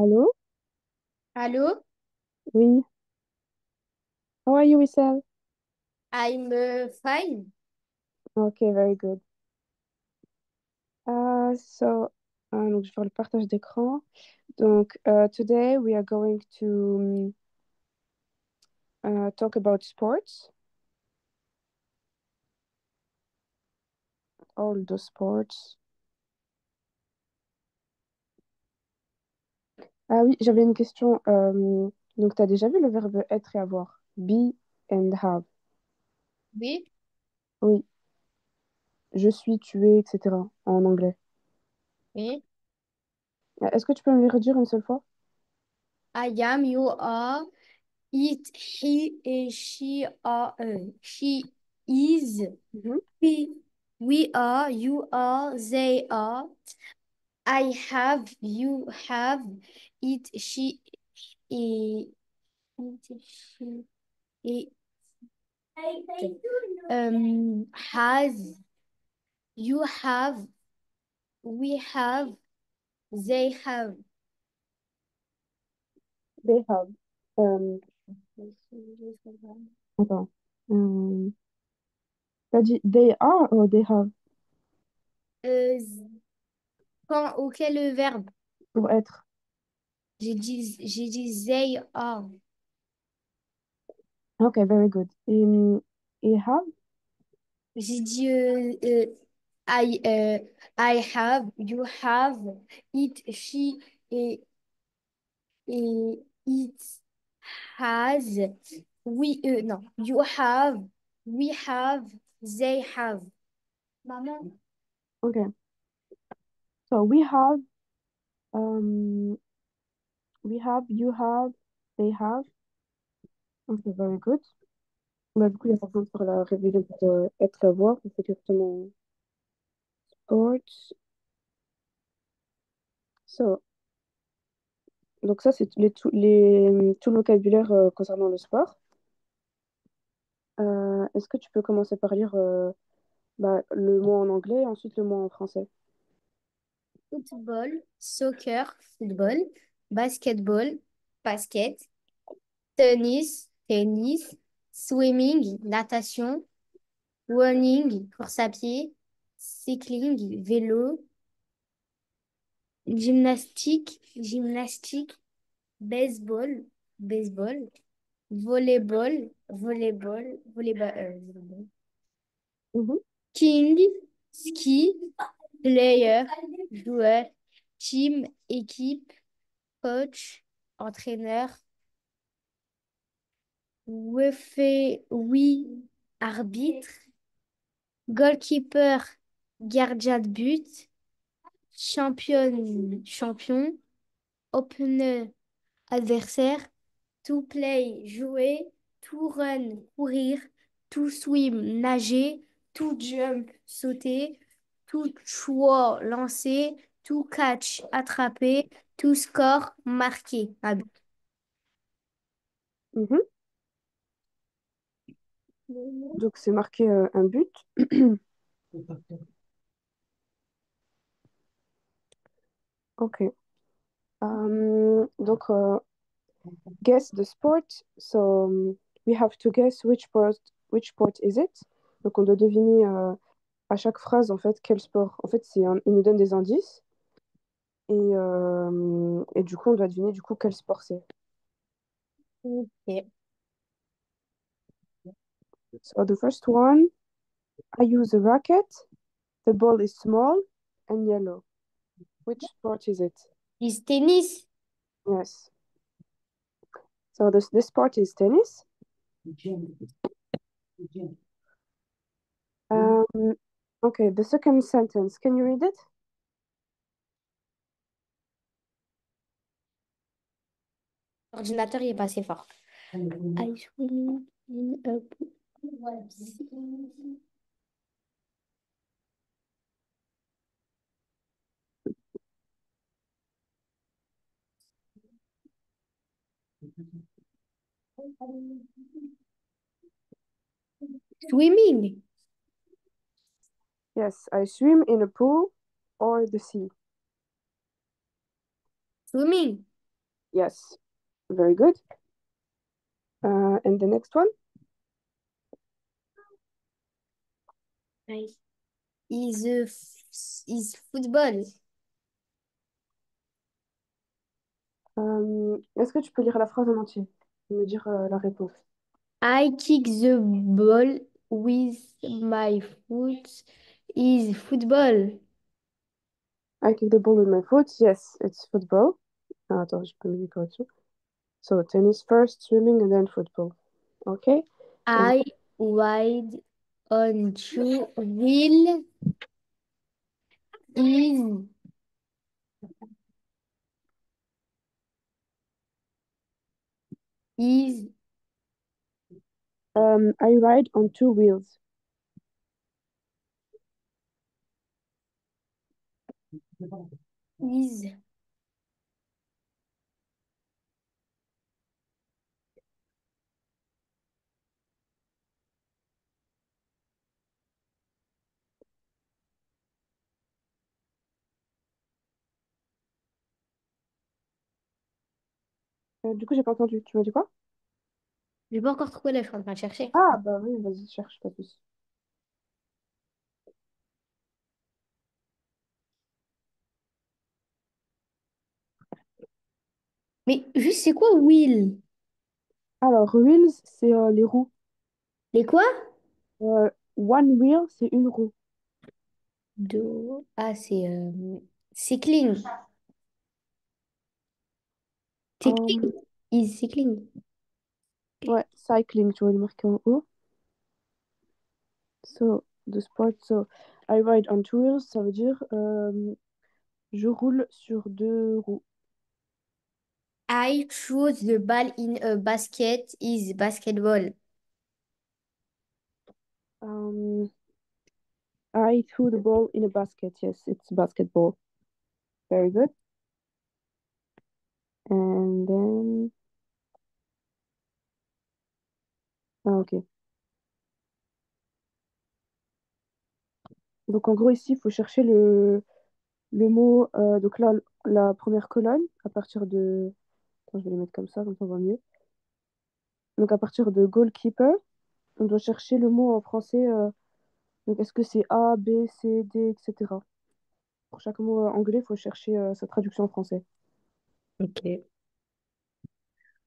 Allô? Allô? Oui. How are you, Wissam? I'm fine. Okay, very good. Donc je vais faire le partage d'écran. Donc, today we are going to talk about sports, all the sports. Ah oui, j'avais une question. Donc, tu as déjà vu le verbe être et avoir? Be and have. Oui, Oui, je suis, tu es, etc. en anglais. oui. Est-ce que tu peux me les redire une seule fois? I am, you are, it, he, she are, she is, Mhm. we, we are, you are, they are. I have, you have, it, et, it, she, et, has, you have, we have, they have. They have. Attends. T'as dit they are ou they have Euh, auquel verbe? pour être? J'ai dit they are. Okay, very good. Et have? J'ai dit I, I have, you have, it, she, et it has. We, non, you have, we have, they have. Maman. Okay. So um, we have, you have, they have. Okay, very good. Bah, du coup, il y a pas besoin de faire la révision pour être à voir. On fait directement sports. So, donc ça, c'est tout le vocabulaire concernant le sport. Est-ce que tu peux commencer par lire le mot en anglais et ensuite le mot en français? Football, soccer, football, basketball, basket, tennis, tennis, swimming, natation, running, course à pied, cycling, vélo, gymnastique, gymnastique, baseball, baseball, volleyball, volleyball, volleyball, volleyball. Mhm, King, ski, player, joueur, team, équipe, coach, entraîneur, oui, arbitre, goalkeeper, gardien de but, championne, champion, opener, adversaire, to play, jouer, to run, courir, to swim, nager, to jump, sauter, to throw, lancer, to catch, attraper, to score, marquer. Un mhm. Donc, c'est marqué un but. Ok. Donc, guess the sport. So, we have to guess which sport is it. Donc, on doit deviner à chaque phrase, en fait, quel sport. En fait, il nous donne des indices. Et du coup, on doit deviner, du coup, quel sport c'est. Ok. So, the first one, I use a racket. The ball is small and yellow. Which sport is it? Is tennis? Yes. So, this sport is tennis. Um, okay, the second sentence, can you read it? L'ordinateur, il est pas assez fort. I swim in a pool. Swimming. Yes, I swim in a pool or the sea. Swimming. Yes. Very good. And the next one? Nice. Is football. Est-ce que tu peux lire la phrase en entier et me dire la réponse? I kick the ball with my foot. Is football. I kick the ball with my foot. Yes, it's football. Ah, attends, je peux mettre une correction. So, tennis first, swimming, and then football. Okay. And I ride on two wheel is is I ride on two wheels. is. Du coup, j'ai pas entendu. Tu m'as dit quoi? J'ai pas encore trouvé là, je suis en train de chercher. Ah, bah oui, vas-y, cherche, pas plus. Mais juste, c'est quoi wheel? Alors, wheels, c'est les roues. Les quoi? One wheel, c'est une roue. Ah, cycling. Um, Cycling. Is cycling. ouais, cycling, tu vois, le marqué en haut. So, the sport, so, I ride on two wheels, ça veut dire je roule sur deux roues. I shoot the ball in a basket is basketball. Um, I threw the ball in a basket. Yes, it's basketball. Very good. And then, ah, ok. Donc, en gros, ici, il faut chercher le mot. Donc là, la première colonne, à partir de. Attends, je vais les mettre comme ça on voit mieux. Donc, à partir de goalkeeper, on doit chercher le mot en français. Donc, est-ce que c'est A, B, C, D, etc. Pour chaque mot anglais, il faut chercher sa traduction en français. Ok.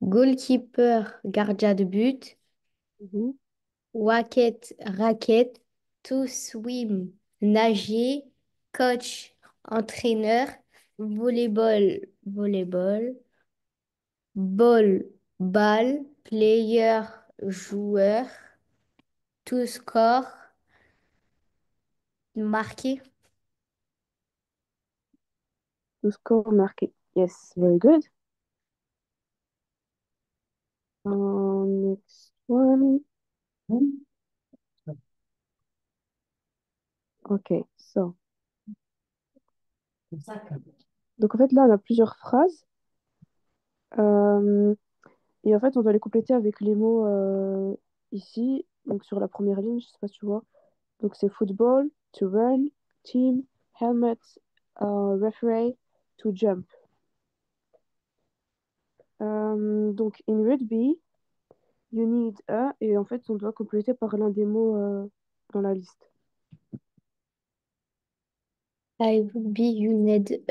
Goalkeeper, gardien de but. Mhm. Wacket, raquette. To swim, nager. Coach, entraîneur. Volleyball, volleyball. Ball, balle. Player, joueur. To score, marqué. Le score marqué. Yes, very good. Next one. Ok, so. Donc en fait, là, on a plusieurs phrases. Euh, et en fait, on doit les compléter avec les mots ici. Donc sur la première ligne, je sais pas si tu vois. Donc c'est football, to run, team, helmet, referee, to jump. Donc in rugby, you need a. Et en fait, on doit compléter par l'un des mots dans la liste. I would be you need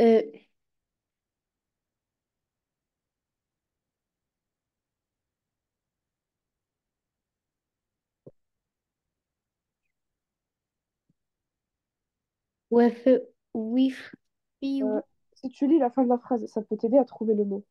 with with Euh, Si tu lis la fin de la phrase, ça peut t'aider à trouver le mot.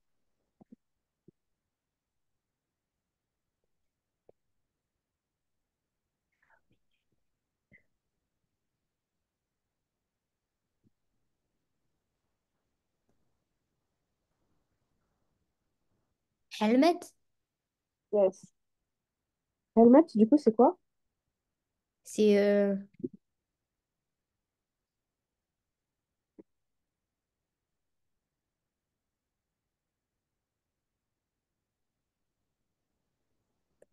helmet. Yes. Helmet, du coup, c'est quoi? C'est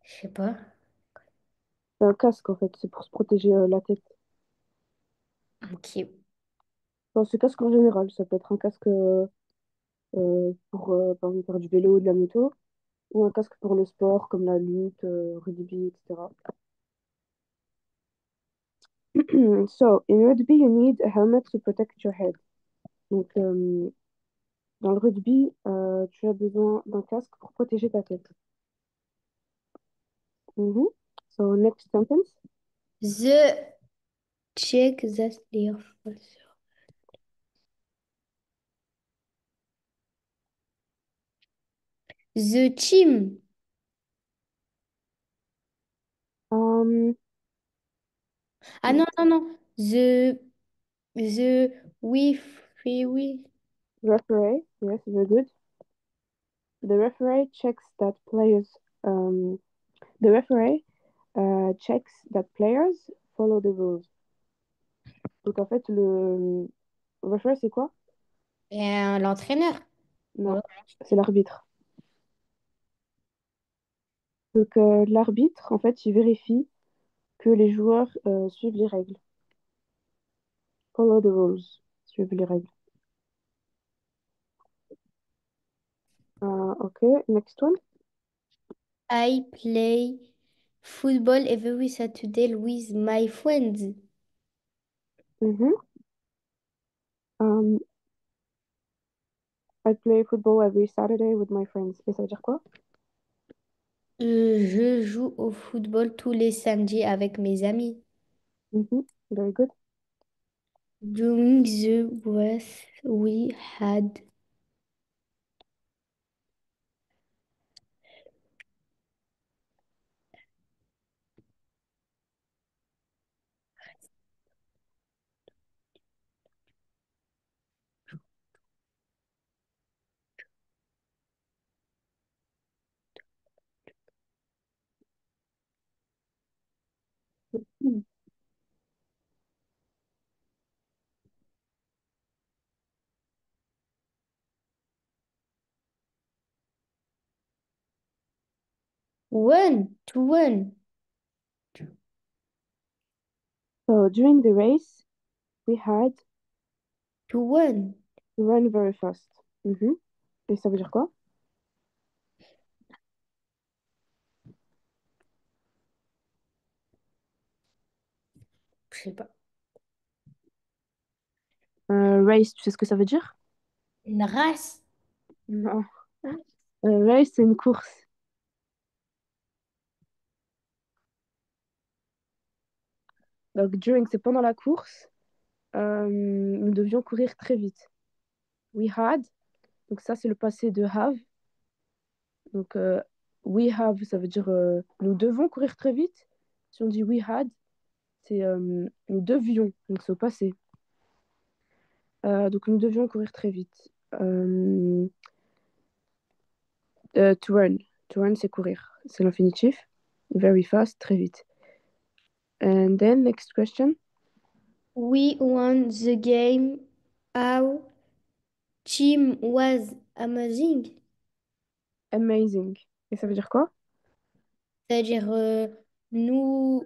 je sais pas. C'est un casque, en fait. C'est pour se protéger la tête. Ok. Enfin, c'est casque en général. Ça peut être un casque pour par exemple, faire du vélo ou de la moto, ou un casque pour le sport comme la lutte, rugby, etc. So, in rugby, you need a helmet to protect your head. Donc, dans le rugby, tu as besoin d'un casque pour protéger ta tête. Mhm. So, next sentence. The check that their The team. Um, Ah non, non, non. The we. referee, yes, very good. The referee checks that players, um, the referee checks that players follow the rules. Donc en fait, le referee, c'est quoi? Et l'entraîneur. Non, Voilà. c'est l'arbitre. Donc l'arbitre, en fait, il vérifie que les joueurs suivent les règles. Follow the rules. Suivent les règles. Ok, next one. I play football every Saturday with my friends. Mhm. Um, I play football every Saturday with my friends. Et ça veut dire quoi? Je joue au football tous les samedis avec mes amis. Mhm. Very good. During the break, we had Mhm. to one, So during the race, we had to one. to run very fast. Mhm. Et ça veut dire quoi? Je sais pas. Race, tu sais ce que ça veut dire? Une race. Non. Race, c'est une course. Donc, during, c'est pendant la course, nous devions courir très vite. We had, donc ça, c'est le passé de have. Donc, we have, ça veut dire nous devons courir très vite. Si on dit we had, c'est nous devions, donc c'est au passé. Donc, nous devions courir très vite. To run. To run, c'est courir. C'est l'infinitif. Very fast, très vite. And then, next question. We won the game. Our team was amazing. Amazing. Et ça veut dire quoi? C'est-à-dire, nous,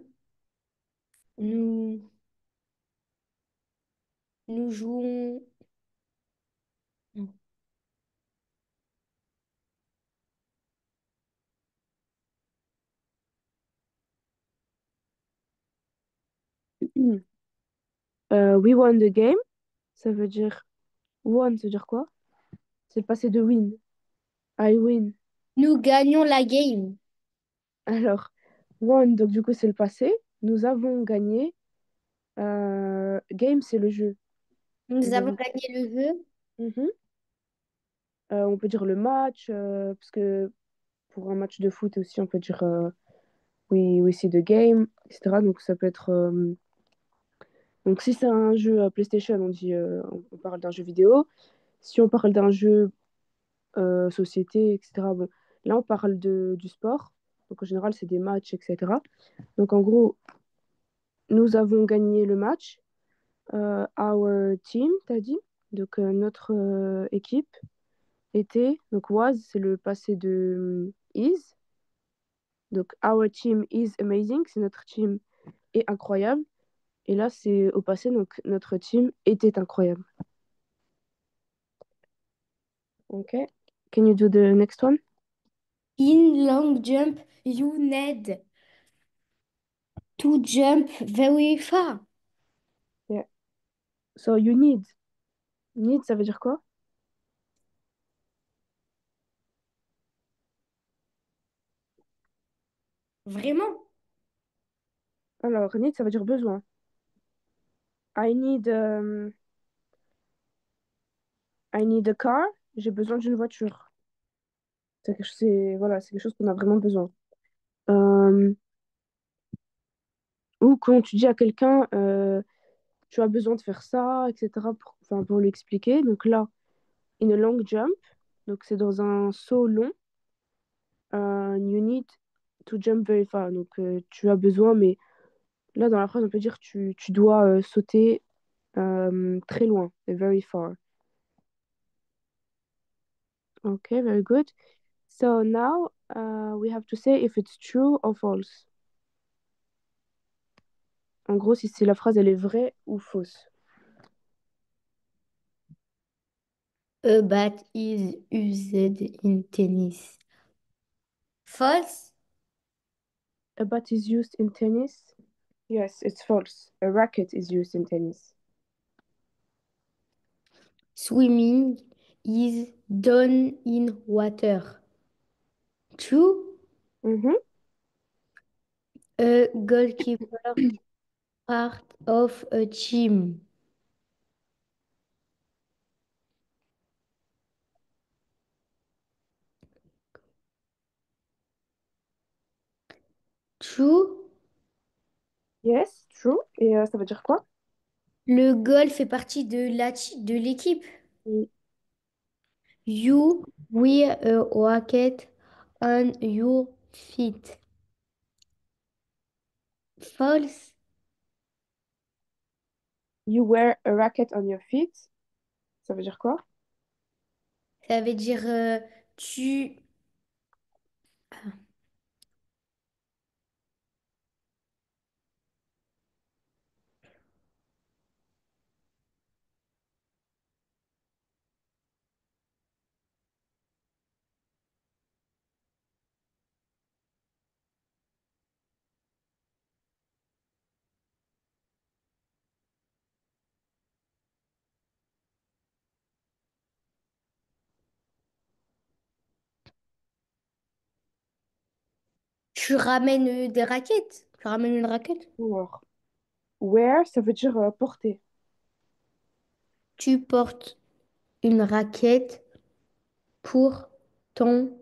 nous, nous jouons. Non. We won the game. Ça veut dire won, ça veut dire quoi? C'est le passé de win. I win. Nous gagnons la game. Alors, won, donc du coup, c'est le passé. Nous avons gagné. Game, c'est le jeu. Nous Nous avons avons... gagné le jeu. Mhm. On peut dire le match, parce que pour un match de foot aussi, on peut dire we see the game, etc. Donc, ça peut être. Donc, si c'est un jeu PlayStation, on dit, on parle d'un jeu vidéo. Si on parle d'un jeu société, etc. Bon, là, on parle du sport. Donc, en général, c'est des matchs, etc. Donc, en gros, nous avons gagné le match. Our team, t'as dit. Donc, notre équipe était. Donc, was, c'est le passé de is. Donc, our team is amazing. C'est notre team est incroyable. Et là, c'est au passé. Donc, notre team était incroyable. Okay. Can you do the next one? In long jump, you need to jump very far. Yeah. So you need. Need, ça veut dire quoi? Vraiment? Alors, need, ça veut dire besoin. I need a car. J'ai besoin d'une voiture. Voilà, c'est quelque chose qu'on a vraiment besoin. Euh, ou quand tu dis à quelqu'un, tu as besoin de faire ça, etc., enfin, pour lui expliquer. Donc là, in a long jump, donc c'est dans un saut long, you need to jump very far. Donc tu as besoin, mais là, dans la phrase, on peut dire tu dois sauter très loin, very far. Okay, very good. So now we have to say if it's true or false. En gros, si la phrase elle est vraie ou fausse. A bat is used in tennis. False. A bat is used in tennis. Yes, it's false. A racket is used in tennis. Swimming is done in water. True. Mhm. A goalkeeper part of a team. True. Yes, true. Et ça veut dire quoi? Le goal fait partie de l'équipe. Mm. You wear a racket on your feet. False. You wear a racket on your feet. Ça veut dire quoi? Ça veut dire tu. Tu ramènes des raquettes. Tu ramènes une raquette. Alors, wear, ça veut dire porter. Tu portes une raquette pour ton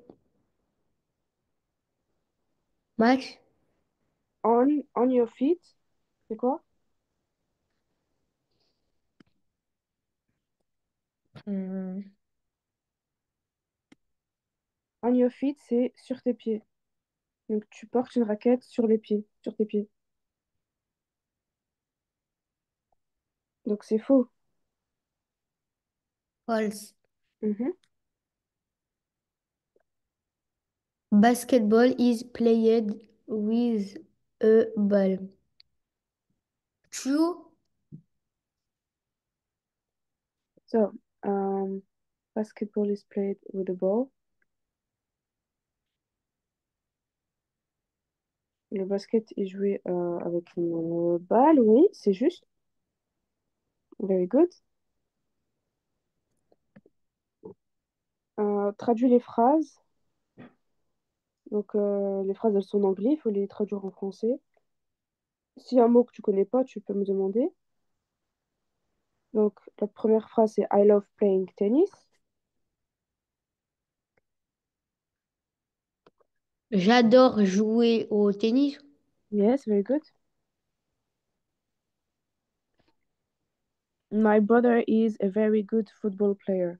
match. On your feet, c'est quoi? Hmm. On your feet, c'est sur tes pieds. Donc tu portes une raquette sur les pieds, sur tes pieds. Donc c'est faux. False. Mhm. Basketball is played with a ball. True. So, basketball is played with a ball. Le basket est joué avec une balle, oui, c'est juste. Very good. Traduis les phrases. Donc, les phrases, elles sont en anglais, il faut les traduire en français. S'il y a un mot que tu connais pas, tu peux me demander. Donc, la première phrase, c'est I love playing tennis. J'adore jouer au tennis. Yes, very good. My brother is a very good football player.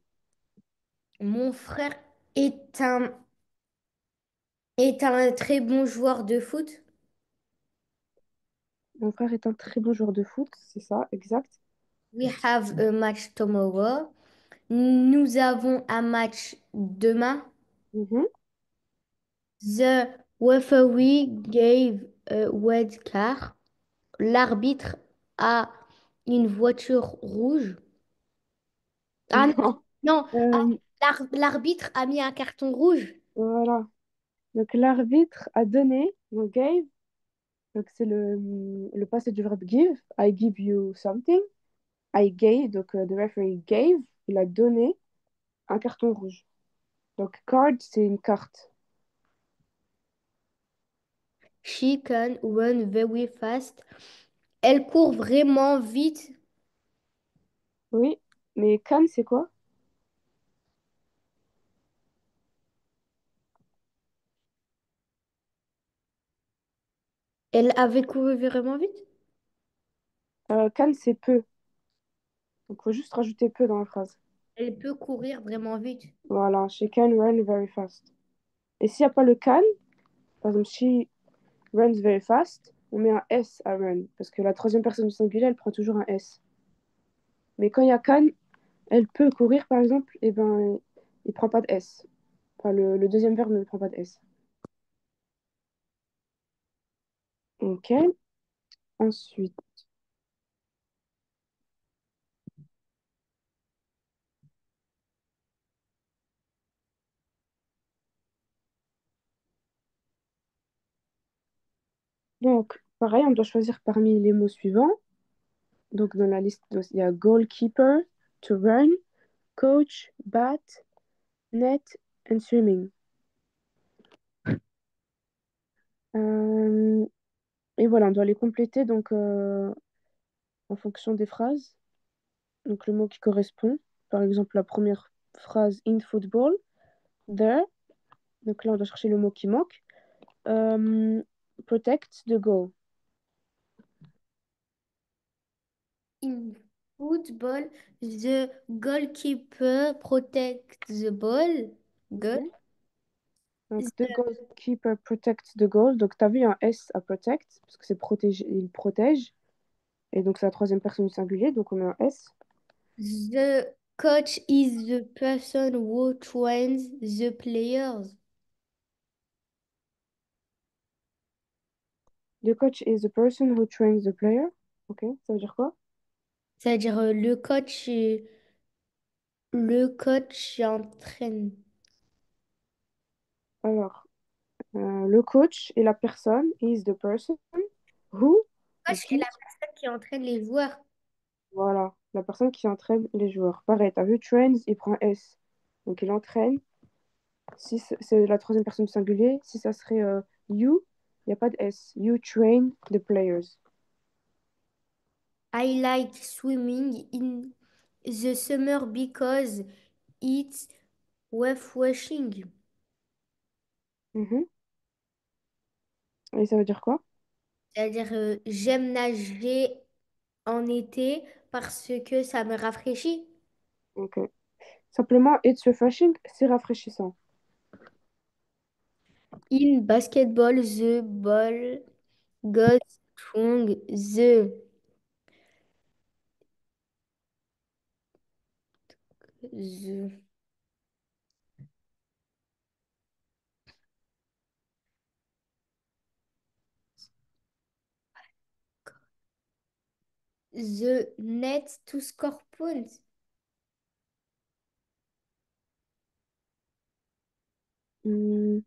Mon frère est est un très bon joueur de foot. Mon frère est un très bon joueur de foot, c'est ça, exact. We have a match tomorrow. Nous avons un match demain. Mhm. The referee gave a red card. L'arbitre a une voiture rouge. Ah non, Non. non, Euh, L'arbitre a mis un carton rouge. Voilà. Donc l'arbitre a donné, donc gave, donc c'est le passé du verbe give. I give you something. I gave, donc the referee gave, il a donné un carton rouge. Donc card, c'est une carte. She can run very fast. Elle court vraiment vite. Oui, mais can, c'est quoi? Elle avait couru vraiment vite. Can, c'est peu. Donc faut juste rajouter peu dans la phrase. Elle peut courir vraiment vite. Voilà, she can run very fast. Et s'il n'y a pas le can, par exemple, she runs very fast, on met un S à run, parce que la troisième personne du singulier, elle prend toujours un S. Mais quand il y a can, elle peut courir, par exemple, et ben, il prend pas de S. Enfin, le deuxième verbe ne prend pas de S. Ok. Ensuite, donc, pareil, on doit choisir parmi les mots suivants. Donc, dans la liste, il y a goalkeeper, to run, coach, bat, net and swimming. Euh, et voilà, on doit les compléter donc en fonction des phrases. Donc, le mot qui correspond. Par exemple, la première phrase in football, there. Donc là, on doit chercher le mot qui manque. Euh, protect the goal. In football, the goalkeeper protects the ball. Go- Ok. Donc, the goalkeeper protects the goal. Donc, tu as vu un S à protect, parce que c'est protéger, il protège. Et donc, c'est la troisième personne du singulier, donc on met un S. The coach is the person who trains the players. The coach is the person who trains the player. Ok, ça veut dire quoi? C'est-à-dire le coach entraîne. Alors, le coach est la personne, is the person who, Le donc coach est qui, la personne qui entraîne les joueurs. voilà, la personne qui entraîne les joueurs. Pareil, t'as vu, trains, il prend S. Donc, il entraîne. Si c'est la troisième personne du singulier, si ça serait you, il n'y a pas de S. You train the players. I like swimming in the summer because it's refreshing. Mhm. Et ça veut dire quoi? C'est-à-dire, j'aime nager en été parce que ça me rafraîchit. Ok. Simplement, it's refreshing, c'est rafraîchissant. In basketball, the ball goes strong. The, the net to score points. Hmm.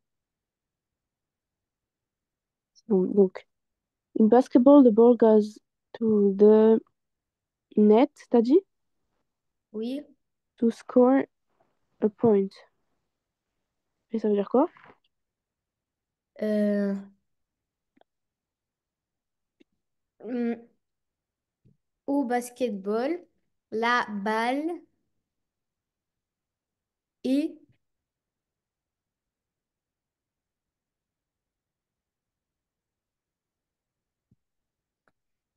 Donc, in basketball, the ball goes to the net, t'as dit? Oui. To score a point. Et ça veut dire quoi? Euh, hum, au basketball, la balle est et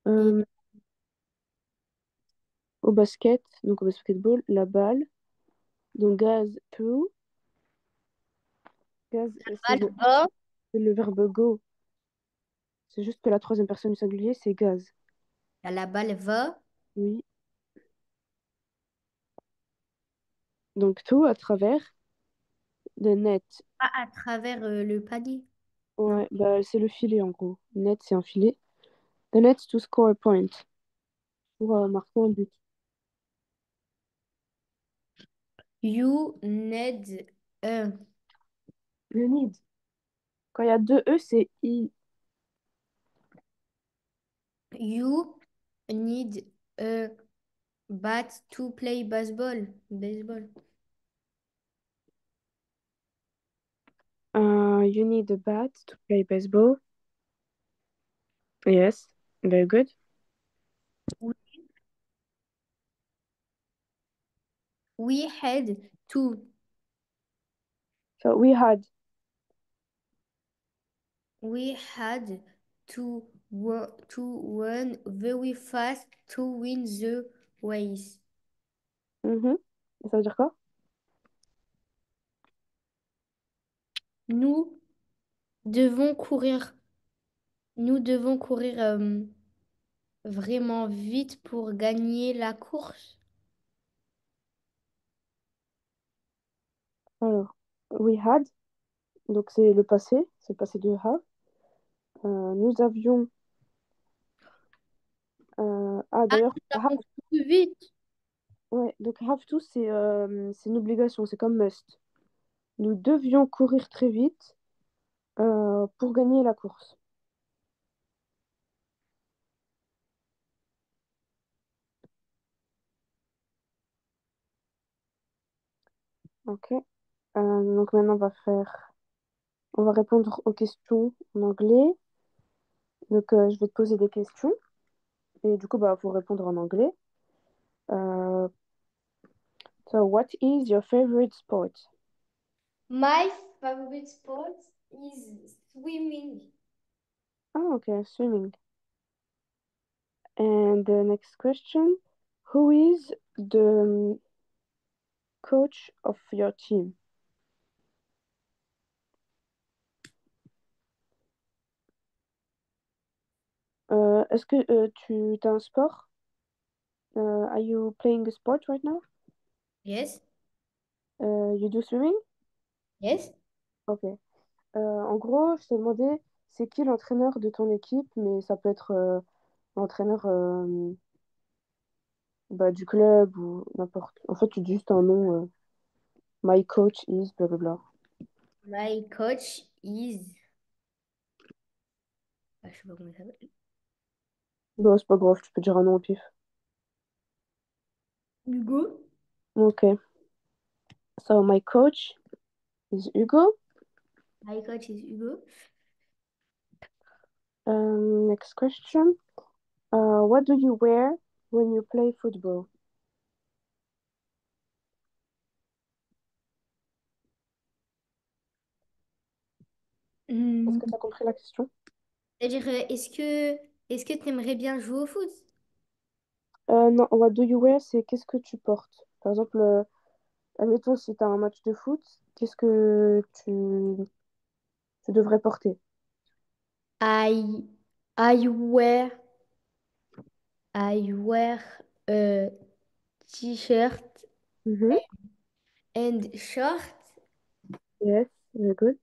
Euh, au basket, donc au basketball, la balle, donc goes through, goes, balle va. c'est le verbe go. C'est juste que la troisième personne du singulier, c'est gaz. La balle va Oui. Donc tout à travers le net. pas à travers le panier. Non. Ouais, bah, c'est le filet en gros. Net, c'est un filet. The net to score a point. Pour marquer un but. You need a. Le need. Quand il y a deux E, c'est I. You need a bat to play baseball. Baseball. You need a bat to play baseball. Yes, very good. We had to. So we had. We had to run very fast to win the race. Mhm. Et ça veut dire quoi? Nous devons courir. Nous devons courir vraiment vite pour gagner la course. Alors, we had, donc c'est le passé de have. Nous avions. Ah, Ah, d'ailleurs, nous avons couru vite. ouais, donc have to, c'est une obligation, c'est comme must. Nous devions courir très vite pour gagner la course. Ok. Donc maintenant, on va répondre aux questions en anglais. Donc, je vais te poser des questions et du coup, bah, faut répondre en anglais. Euh, so, what is your favorite sport? My favorite sport is swimming. Ah, okay, swimming. And the next question, who is the coach of your team? Est-ce que tu as un sport? Are you playing a sport right now? Yes, You do swimming? yes. Ok. En gros, je t'ai demandé, c'est qui l'entraîneur de ton équipe, mais ça peut être l'entraîneur bah, du club ou n'importe. En fait, tu dis juste un nom. My coach is blablabla. My coach is. Ah, je sais pas comment il s'appelle. Bon, c'est pas grave, tu peux dire un nom au pif. Hugo. Ok. So, my coach is Hugo. My coach is Hugo. Next question. What do you wear when you play football? Est-ce Hmm. que tu as compris la question? C'est-à-dire, est-ce que tu aimerais bien jouer au foot? Non, what do you wear, c'est qu'est-ce que tu portes? Par exemple, admettons, si tu as un match de foot, qu'est-ce que tu devrais porter? I I wear I wear a t-shirt Mhm. and short. Yes, very good.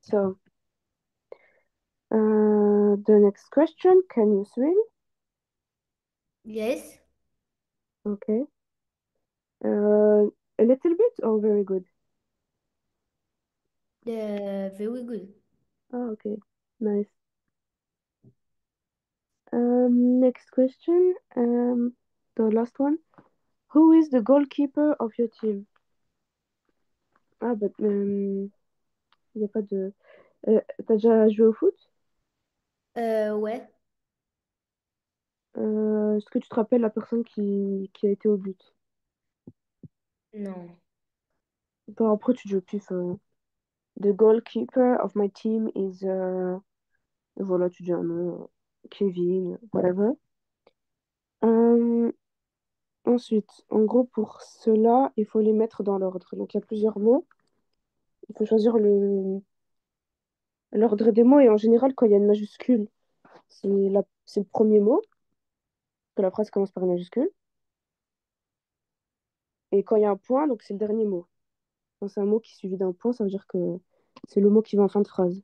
So, the next question, can you swim? Yes. Okay. A little bit or very good? Very good. Ah, okay. Nice. Next question. The last one. Who is the goalkeeper of your team? Ah, bah, il n'y a pas de... t'as déjà joué au foot? Ouais. Est-ce que tu te rappelles la personne qui a été au but? Non. Bon, après, tu dis au pif. The goalkeeper of my team is... voilà, tu dis un nom. Kevin, whatever. Euh, Ensuite, en gros, pour cela, il faut les mettre dans l'ordre. Donc, il y a plusieurs mots. Il faut choisir l'ordre des mots. Et en général, quand il y a une majuscule, c'est le premier mot, que la phrase commence par une majuscule. Et quand il y a un point, donc c'est le dernier mot. Quand c'est un mot qui est suivi d'un point, ça veut dire que c'est le mot qui va en fin de phrase.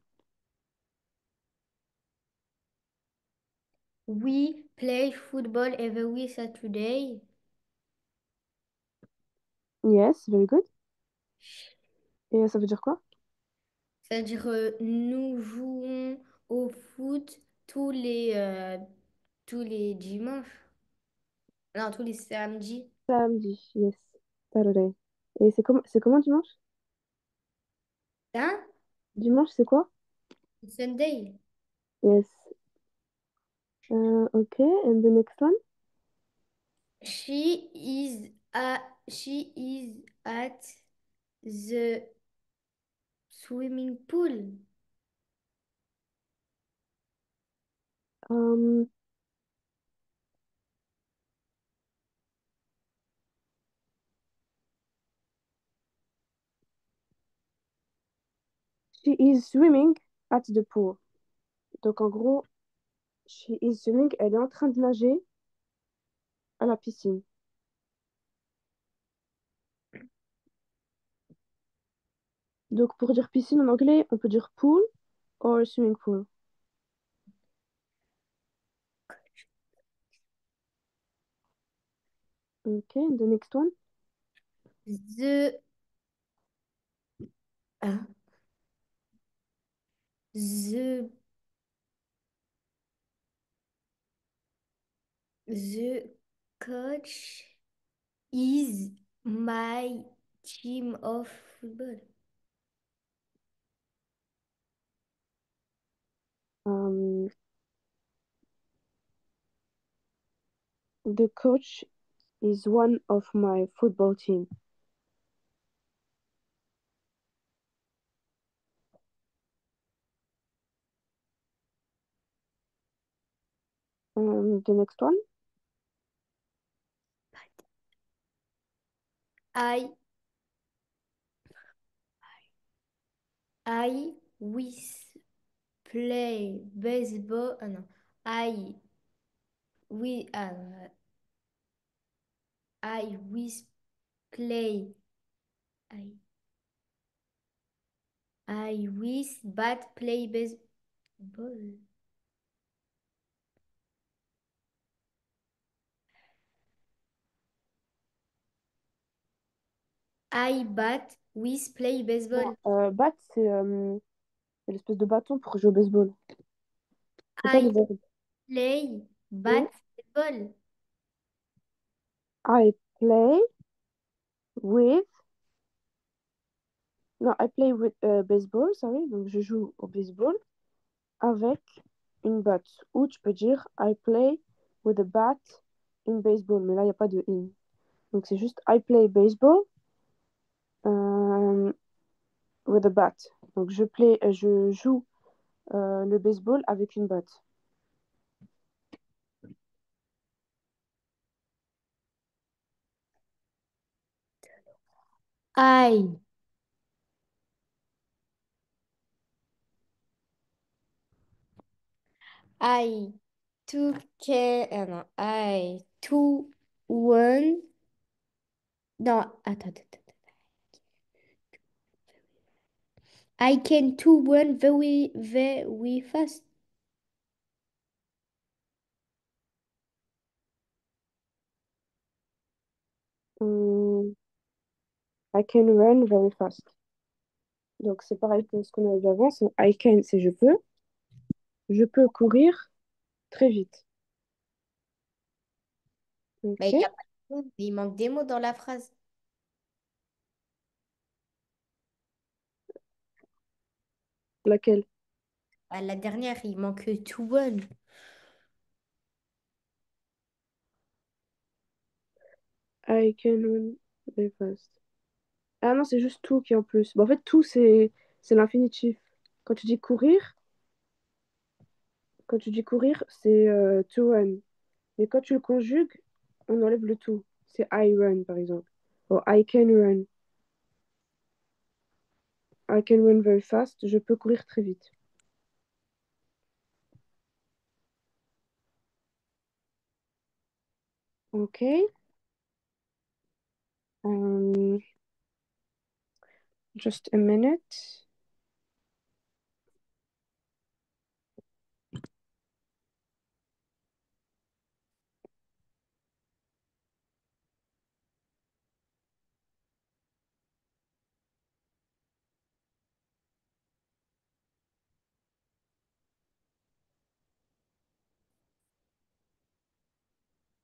We play football every Saturday. Yes, very good. Et ça veut dire quoi? C'est-à-dire, nous jouons au foot tous les dimanches. Non, tous les samedis. Samedi, yes. Saturday. Et c'est comment dimanche? Hein? Dimanche, c'est quoi? Sunday. Yes. Okay, and the next one? She is she is at the swimming pool. Um, she is swimming at the pool. Donc en gros, she is swimming, elle est en train de nager à la piscine. Donc pour dire piscine en anglais, on peut dire pool or swimming pool. Okay, and the next one? The hein? the the coach is my team of football. Um, the coach is one of my football team. The next one? I I with play baseball. Non. We I with play. I I with bat play baseball. I bat with play Non, baseball. bat, c'est l'espèce de bâton pour jouer au baseball. C'est pas le I verbe. play Oui. basketball. I play with... Non, I play with baseball, sorry. Donc je joue au baseball avec une batte. Ou tu peux dire I play with a bat in baseball. Mais là, il n'y a pas de in. Donc c'est juste I play baseball euh, with a bat. Donc je joue le baseball avec une batte. I I took care. Non, I two one. Non, attends. I can two one very fast. Hum, I can run very fast. Donc c'est pareil que ce qu'on avait vu avant. C'est I can, c'est je peux. Je peux courir très vite. Mais Ok. il y a pas de mots, il manque des mots dans la phrase. Laquelle? À la dernière, il manque two one. I can run very fast. Ah non, c'est juste tout qui est en plus. Bah, en fait, tout, c'est l'infinitif. Quand tu dis courir, quand tu dis courir, c'est to run. Mais quand tu le conjugues, on enlève le tout. C'est I run, par exemple. Ou I can run. I can run very fast. Je peux courir très vite. Ok. Um, just a minute.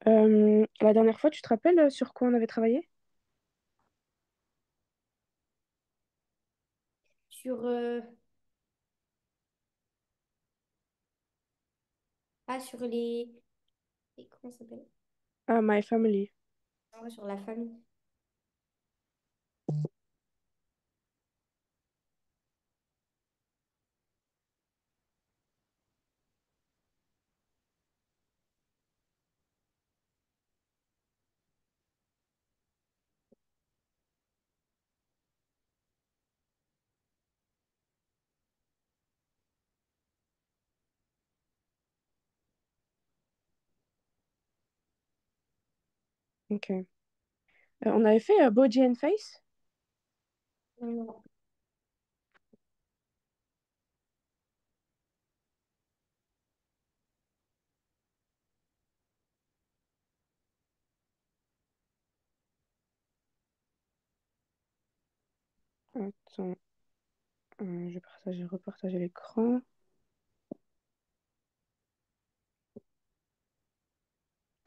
La dernière fois, tu te rappelles sur quoi on avait travaillé? Sur, sur comment ça s'appelle? Ah, My Family. Ouais, sur la famille. Ok. On avait fait Body and Face. Non. Attends, je vais repartager l'écran.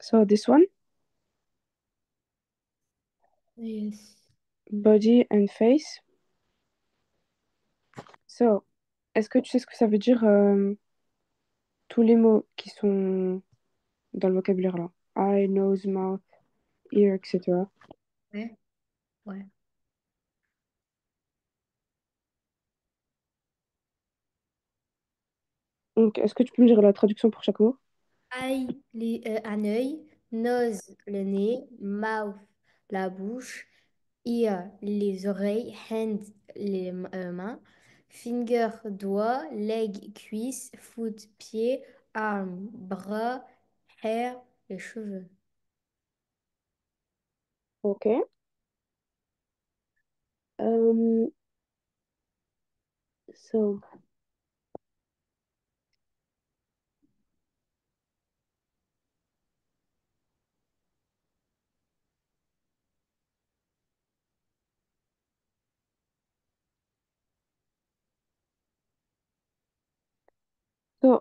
So, this one, Yes. Body and Face. So, est-ce que tu sais ce que ça veut dire tous les mots qui sont dans le vocabulaire là? Eye, nose, mouth, ear, etc. Ouais. Ouais. Donc, est-ce que tu peux me dire la traduction pour chaque mot? Eye, un œil, nose, le nez, mouth, la bouche, ear, les oreilles, hand, les mains, finger, doigt, leg, cuisse, foot, pied, arm, bras, hair, les cheveux. Ok. Euh, so,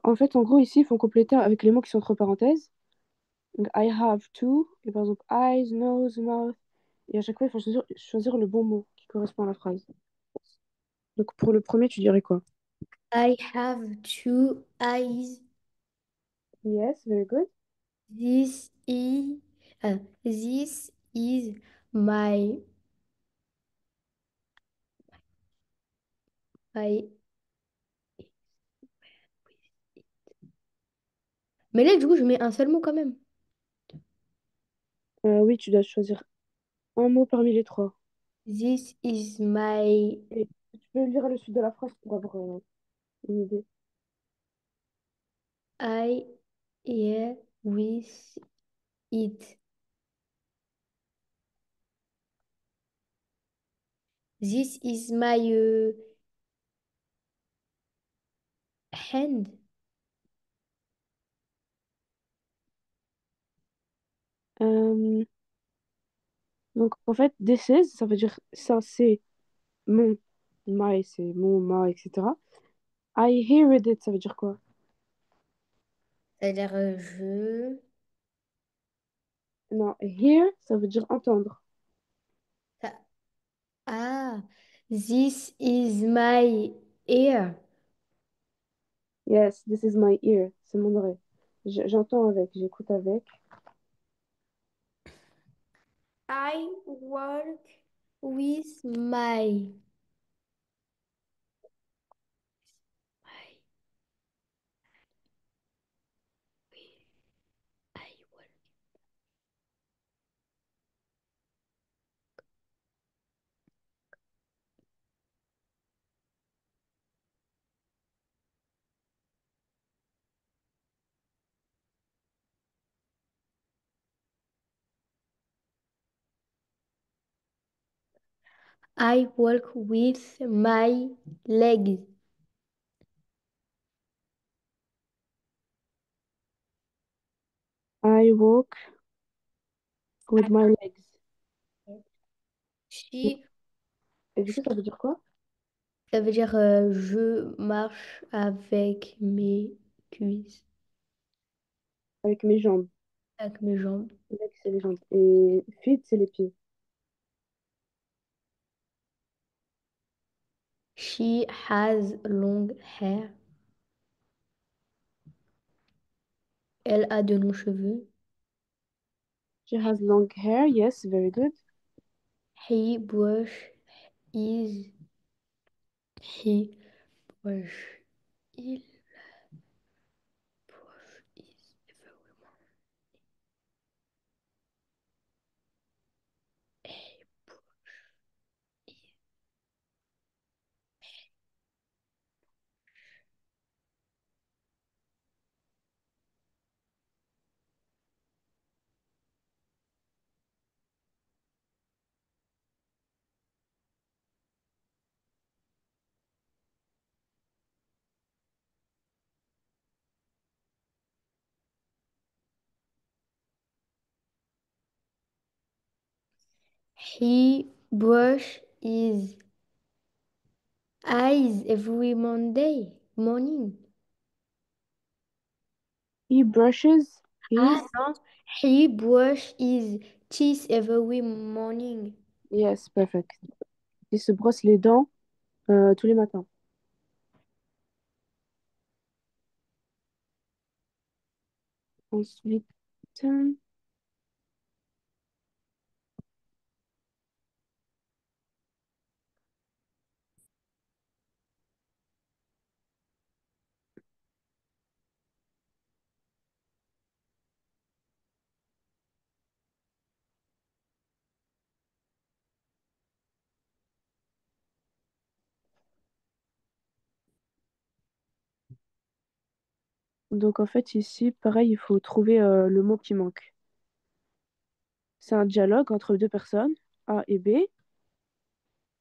en fait, en gros, ici, il faut compléter avec les mots qui sont entre parenthèses. Donc, I have two, et par exemple, eyes, nose, mouth. Et à chaque fois, il faut choisir le bon mot qui correspond à la phrase. Donc, pour le premier, tu dirais quoi? I have two eyes. Yes, very good. This is, this is my, my. Mais là, du coup, je mets un seul mot quand même. Oui, tu dois choisir un mot parmi les trois. This is my Et tu peux lire le suite de la phrase pour avoir une idée. I here with it. This is my hand. Euh, donc, en fait, this is, ça veut dire ça, c'est mon. My, c'est mon, ma, etc. I heard it, ça veut dire quoi? C'est-à-dire je. Non, hear, ça veut dire entendre. ça- Ah, this is my ear. Yes, this is my ear, c'est mon oreille. J'entends avec, j'écoute avec. I work with my I work. I work with my legs. I walk with my legs. She, Et du coup, ça veut dire quoi? ça veut dire je marche avec mes cuisses. Avec mes jambes. avec mes jambes. Legs, c'est les jambes. Et feet, c'est les pieds. She has long hair. Elle a de longs cheveux. She has long hair. Yes, very good. He brush is he brush il brush is everyone. He brush is he brush his eyes every Monday morning. He brushes Ah his. non, he brush his teeth every morning. Yes, perfect. Il se brosse les dents tous les matins. Ensuite, donc en fait ici, pareil, il faut trouver le mot qui manque. C'est un dialogue entre deux personnes, A et B.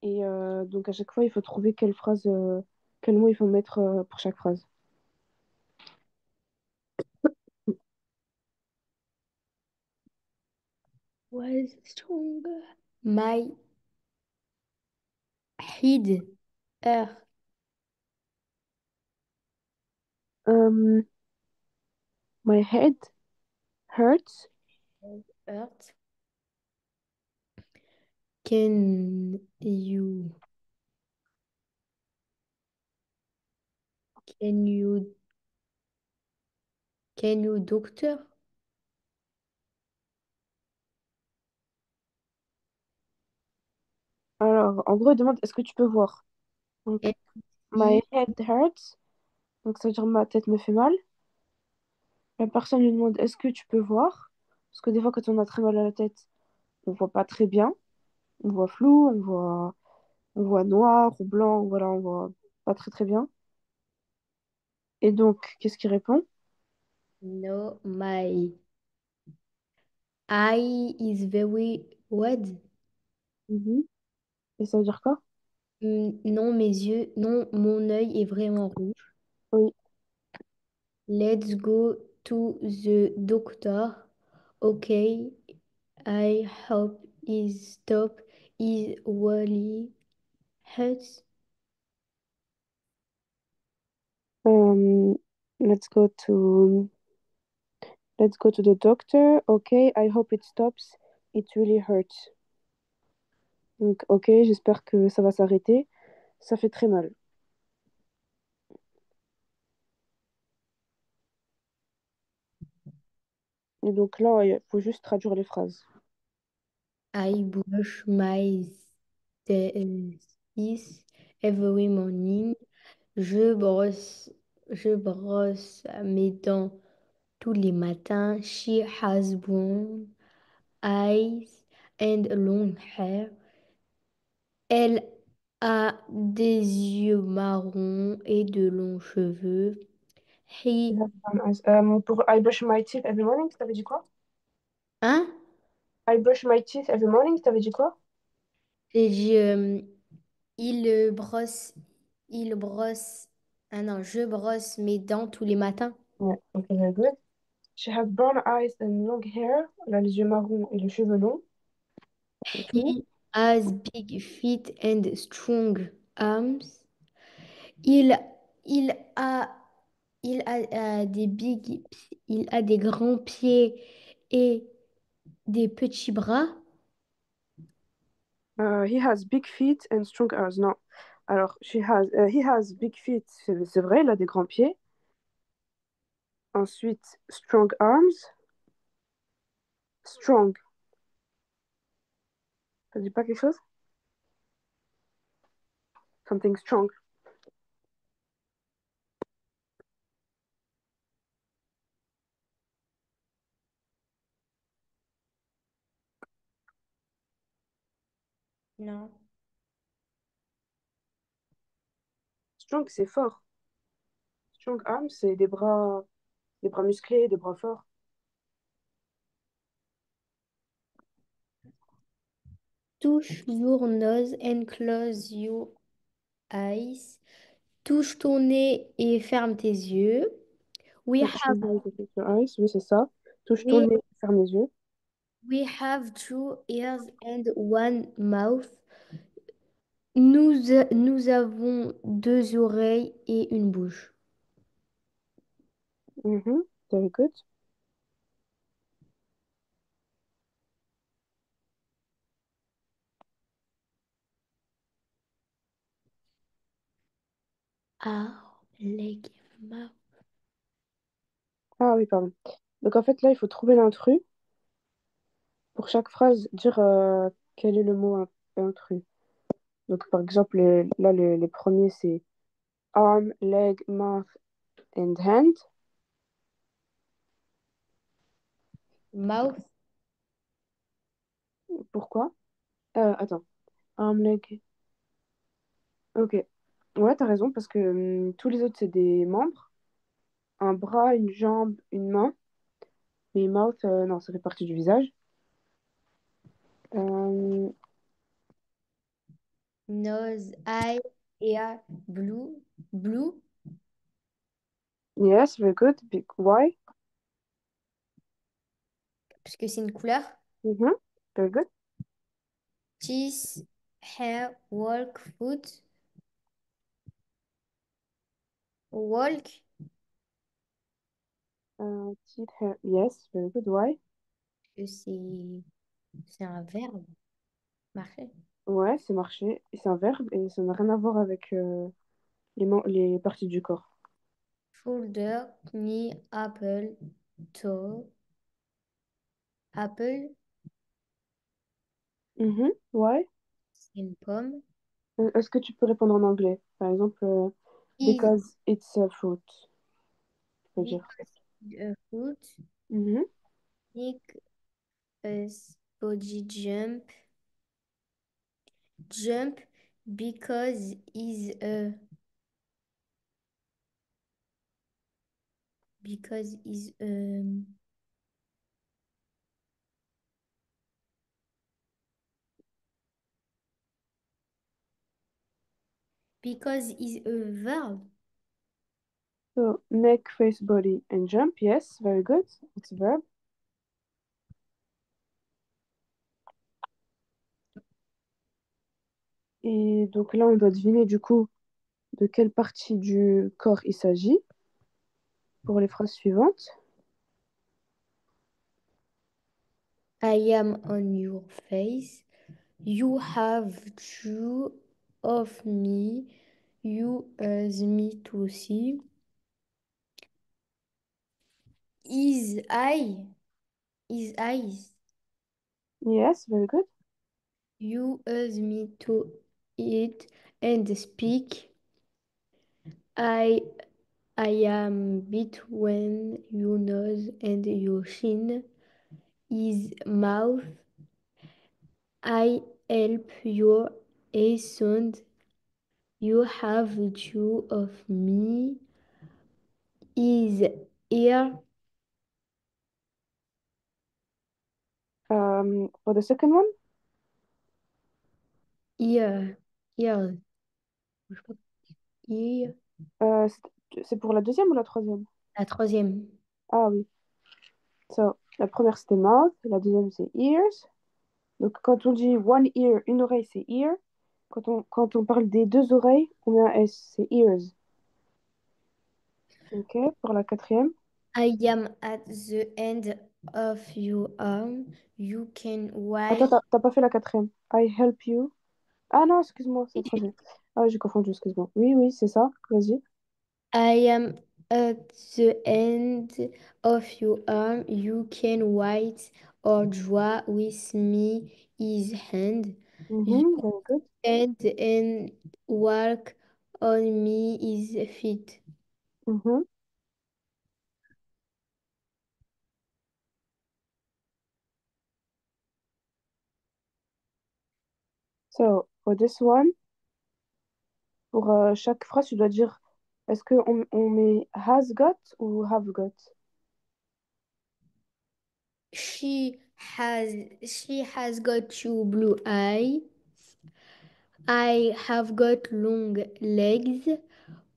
Et donc à chaque fois, il faut trouver quelle phrase, quel mot il faut mettre pour chaque phrase. Was stronger. My head hurt. Um, my head hurts. Hurt. Can you can you doctor? Alors, en gros, il demande est-ce que tu peux voir? Donc, And my he head hurts. Donc, ça veut dire ma tête me fait mal. La personne lui demande est-ce que tu peux voir? Parce que des fois, quand on a très mal à la tête, on voit pas très bien. On voit flou, on voit noir ou blanc, voilà, on voit pas très très bien. Et donc, qu'est-ce qu'il répond? no, my eye is very red. Mhm. Et ça veut dire quoi? Non, non, mon œil est vraiment rouge. Oui. Let's go to the doctor. Okay, I hope his stop is really hurts. Um, let's go to let's go to the doctor. Okay, I hope it stops. It really hurts. Donc, ok, j'espère que ça va s'arrêter. Ça fait très mal. Et donc là, il faut juste traduire les phrases. I brush my teeth every morning. Je brosse, je brosse mes dents tous les matins. She has brown eyes and long hair. Elle a des yeux marrons et de longs cheveux. You He, have brown eyes. Pour I brush my teeth every morning, t'avais dit quoi? hein? I brush my teeth every morning, t'avais dit quoi? Et il brosse, il brosse. Ah non, je brosse mes dents tous les matins. Yeah, okay, very good. She has brown eyes and long hair. Elle a les yeux marrons et les cheveux longs. Ok. He has big feet and strong arms. Il, il a, il a des il a des grands pieds et des petits bras. He has big feet and strong arms. Non. Alors, he has big feet. C'est vrai, il a des grands pieds. Ensuite, strong arms. Strong. Ça dit pas quelque chose? Something strong. Non. Strong, c'est fort. Strong arms, c'est des bras musclés, des bras forts. Touch your nose and close your eyes. Touche ton nez et ferme tes yeux. We Touch have, your nose and your eyes. Oui, c'est ça. Touche ton we, nez, ferme les yeux. we have two ears and one mouth. Nous avons deux oreilles et une bouche. Mhm. Very good. Our leg mouth. Ah oui, pardon. Donc en fait, là, il faut trouver l'intrus. Pour chaque phrase, dire quel est le mot intrus. Donc par exemple, les premiers, c'est arm, leg, mouth and hand. Mouth. Pourquoi? Attends. Arm, leg. Ok. Ouais, t'as raison, parce que tous les autres, c'est des membres. Un bras, une jambe, une main. Mais mouth, non, ça fait partie du visage. Euh, Nose, eye, ear, blue. Blue, yes, very good. Big Y. puisque c'est une couleur. Mhm. Very good. Cheese, hair, walk, foot. Walk, Teeth, hair. Yes, very good. Y. que c'est un verbe. Marcher. Ouais, c'est marcher. Et c'est un verbe et ça n'a rien à voir avec les parties du corps. Shoulder, knee, apple, toe. Apple, Mhm. Ouais. c'est une pomme. Est-ce que tu peux répondre en anglais? Par exemple, Is because it's a fruit, tu peux dire. because a foot. Mhm. Nick is body jump. Jump because is is a verb. So, neck, face, body, and jump. Yes, very good. It's a verb. Et donc là, on doit deviner du coup de quelle partie du corps il s'agit pour les phrases suivantes. I am on your face. You have two of me. You has me too see. His eye. His eyes. Yes, very good. You has me to eat and speak. I I am between your nose and your chin. His mouth. I help your a sound. You have two of me. His ear. For the second one, Ear. Ear. Je sais pas. Ear. c'est pour la deuxième ou la troisième? La troisième. Ah oui. So, la première c'était mouth, la deuxième c'est ears. Donc quand on dit one ear, une oreille c'est ear. Quand on parle des deux oreilles, on met un S, c'est ears. Ok, pour la quatrième. I am at the end of your arm. You can Attends, wait. t'as pas fait la quatrième. I help you. Ah non, excuse-moi, c'est le troisième. Ah, j'ai confondu, excuse-moi. Oui, oui, c'est ça. Vas-y. I am at the end of your arm. You can wait or draw with me his hand. You Mhm, very good. stand and walk on me his feet. Mhm. So, for this one, pour chaque phrase, tu dois dire est-ce qu'on met has got ou have got? She has got two blue eyes. I have got long legs.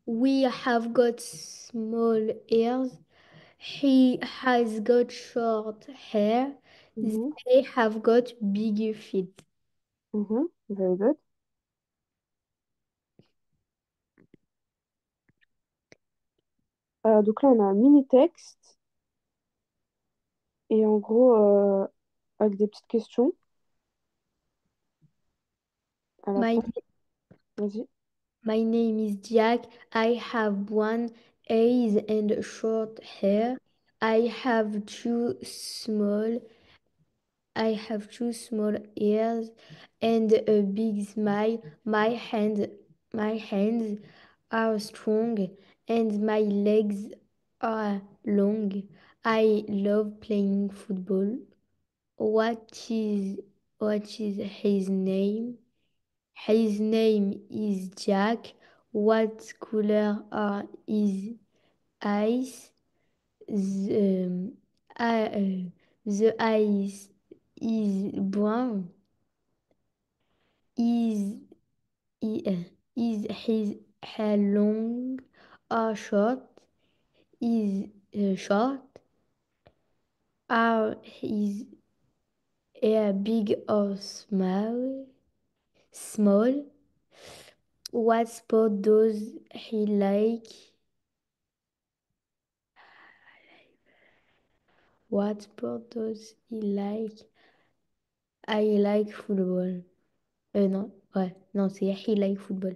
We have got small ears. He has got short hair. Mhm, They have got big feet. mhm, very good. Donc là, on a un mini texte et en gros, avec des petites questions à la My fin. Vas-y. my name is Jack. I have one eyes and short hair. I have two small I have two small ears and a big smile. My hands are strong and my legs are long. I love playing football. What is what is his name? His name is Jack. What color are his eyes? The, the eyes is brown. Is is his hair long or short? Is short? Are his hair big or small? Small. What sport does he like? What sport does he like? I like football. Non, ouais, non, c'est he like football.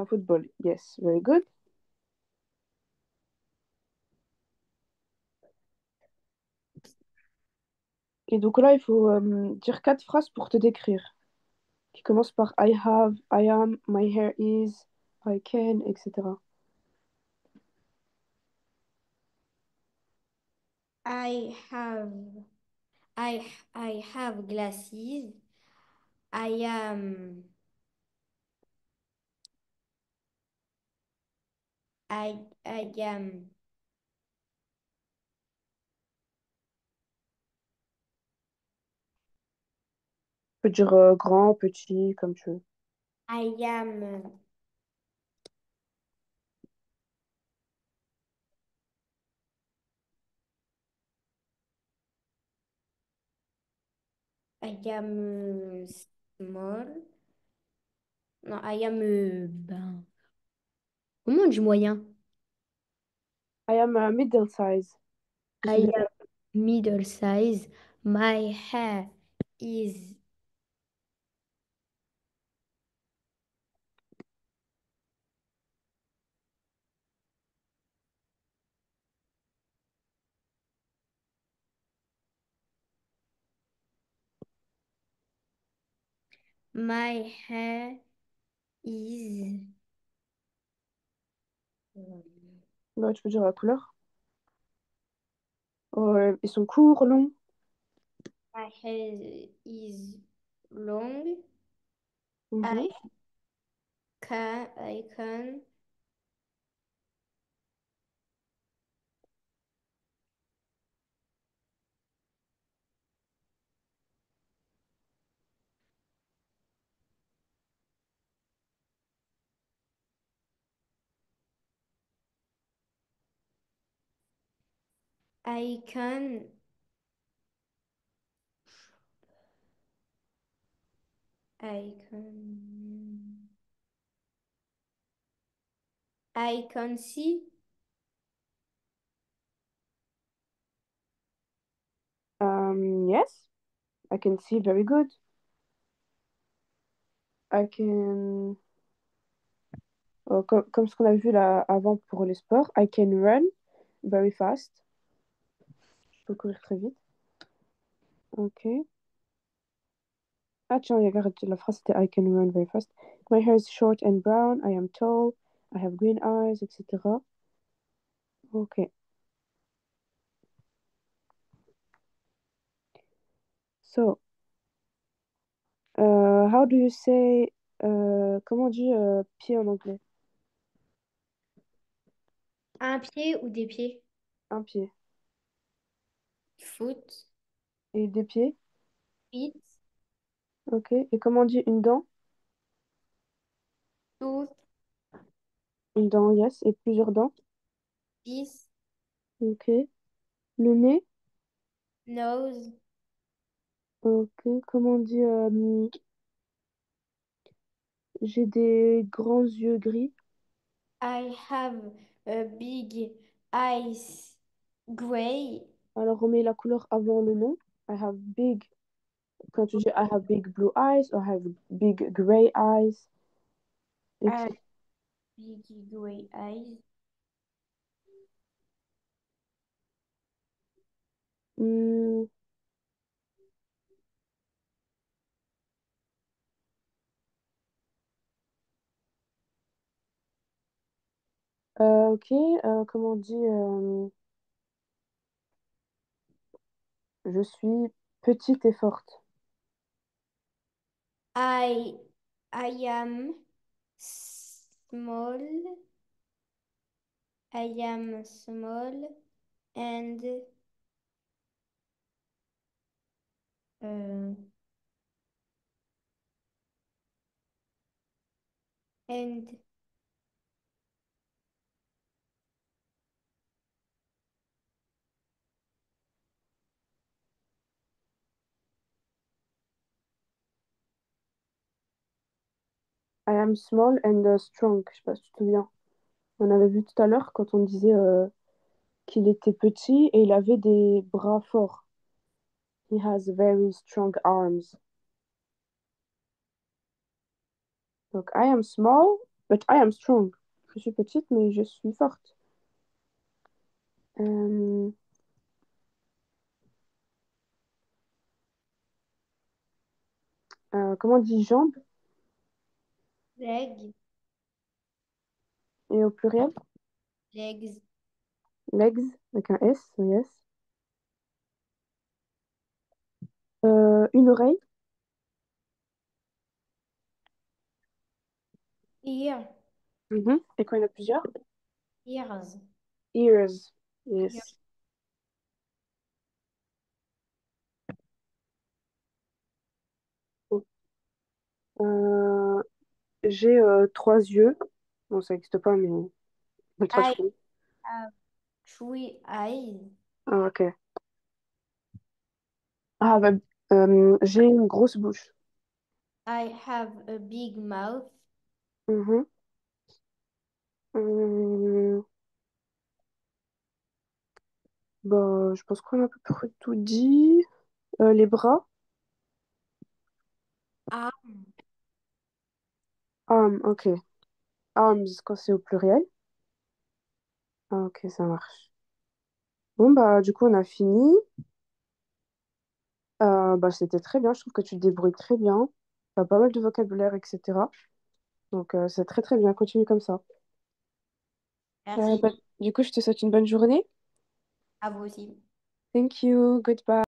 Football, yes, very good. Et donc là, il faut dire quatre phrases pour te décrire, qui commencent par I have, I am, my hair is, I can, etc. I have I have glasses. I am I am Tu peux dire grand, petit, comme tu veux. I am I am small. Non, I am ben, comment on dit moyen? I am middle size. Je suis I de- am middle size. My hair is my hair is Ouais, tu peux dire la couleur. Ils sont courts, longs. my hair is long. I Mhm. I can I can I can see yes, I can see very good. I can, comme ce qu'on a vu là avant pour les sports, I can run very fast. Je peux courir très vite. Ok. Ah tiens, regarde, la phrase c'était I can run very fast. My hair is short and brown. I am tall. I have green eyes, etc. Ok. So, how do you say, comment on dit pied en anglais? Un pied ou des pieds? Un pied. Foot, Et des pieds? feet, Ok. Et comment on dit une dent? tooth, Une dent, yes. Et plusieurs dents? piece, Ok. Le nez? nose. Ok. Comment on dit j'ai des grands yeux gris? I have a big eyes, gray. Alors, on met la couleur avant le nom. I have big. Quand tu dis I have big blue eyes, or I have big gray eyes, I have etc. big gray eyes. Hmm, ok. Comment on dit je suis petite et forte. I I am small. I am small and uh, and I am small and strong. Je sais pas si tu te souviens. On avait vu tout à l'heure quand on disait qu'il était petit et il avait des bras forts. He has very strong arms. Donc, I am small, but I am strong. Je suis petite, mais je suis forte. Euh, comment on dit jambes leg, et au pluriel? legs, Legs avec un S, yes. Une oreille. ear, Mhm. Et quand il y en a plusieurs? ears, Ears, ear. yes. Euh, j'ai trois yeux. Bon, ça n'existe pas, mais toi, tu I connais. have three eyes. Ah, ok. Ah, bah, j'ai une grosse bouche. I have a big mouth. Mhm. Hum, bah, je pense qu'on a à peu près tout dit. Les bras. Arm. Ok. Arms quand c'est au pluriel. Ah, ok, ça marche. Bon, bah, du coup, on a fini. Bah, c'était très bien. Je trouve que tu te débrouilles très bien. Tu as pas mal de vocabulaire, etc. Donc, c'est très, très bien. Continue comme ça. Merci. Bah, du coup, je te souhaite une bonne journée. À vous aussi. Thank you. Goodbye.